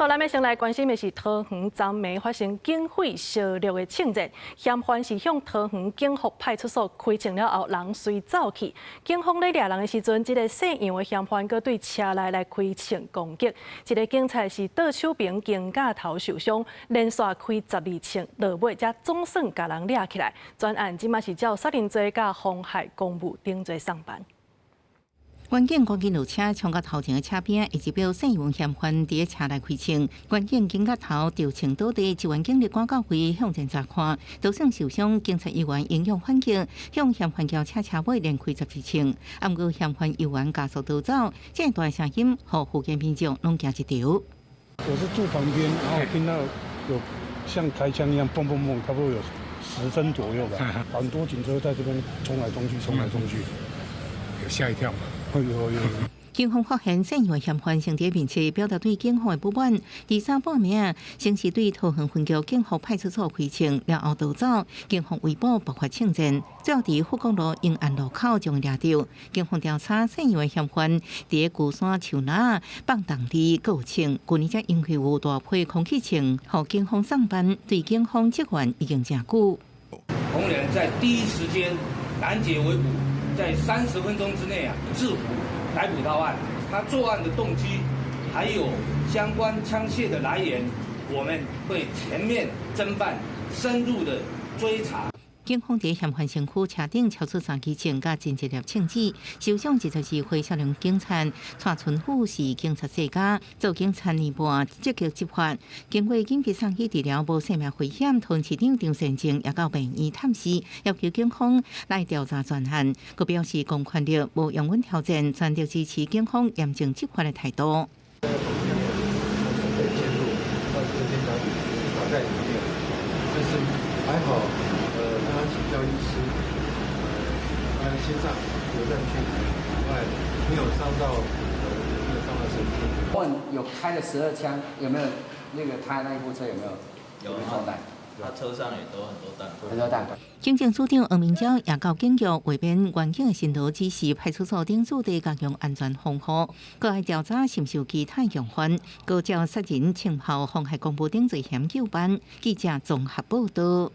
咱们先来关心的是桃园昨暝发生警匪烧掠的枪战，嫌犯是向桃园警福派出所开枪了后，人随走去。警方咧抓人的时阵，一个姓杨的嫌犯搁对车内来开枪攻击，一个警察是倒手柄肩胛头受伤，连续开12枪，落尾才总算把人抓起来。专案即马是照杀人罪甲妨害公务顶罪上班。 关键赶紧落车，冲到头前的车边，一直表姓杨嫌犯伫车内开枪，关键警察头掉枪倒地，一员警力赶到位向前查看，就算受伤，警察人员应用反击，向嫌犯轿车尾连开12枪，不过嫌犯人员加速逃走，这大声音，互附近民众拢惊一跳。我是住旁边，然后我听到有像开枪一样砰砰砰，差不多有10分左右吧，很多警车在这边冲来冲去，冲来冲去，有吓一跳吗？ 有。警方发现姓杨的嫌犯身体面前表达对警方的不满。第三半暝，先是对桃园分局警福派出所开枪，然后逃走。警方围捕爆发枪战，最后伫福光路永安路口将抓到。警方调查姓杨的嫌犯伫鼓山树林放动地告枪，去年才引起有大批空气枪，互警方上班对警方职员已经真久。同仁在第一时间拦截围捕。 在30分钟之内制服逮捕到案，他作案的动机，还有相关枪械的来源，我们会全面侦办，深入的追查。警方在嫌犯身躯车顶敲出3支枪，甲真一粒枪支，受伤12岁少年警察蔡春富是警察世家，做警察年半，积极执法。经过紧急送去治疗，无生命危险。桃园市长张善政也到病院探视，要求警方来调查专案。佢表示公权力无用稳挑战，全力支持警方严正执法的态度。还好，刚刚请教医师，心脏有在去，没有伤到，没有伤到身体。问有开了12枪，有没有那个他那一部车有没有？有装弹？他车上也都很多弹。很多弹。警政署长黄明昭也到警局为免环境的信号指示派出所顶驻地各用安全防护，佮爱调查是毋是有其他用犯，高照杀人、枪炮、妨害公务等罪嫌有关。记者综合报道。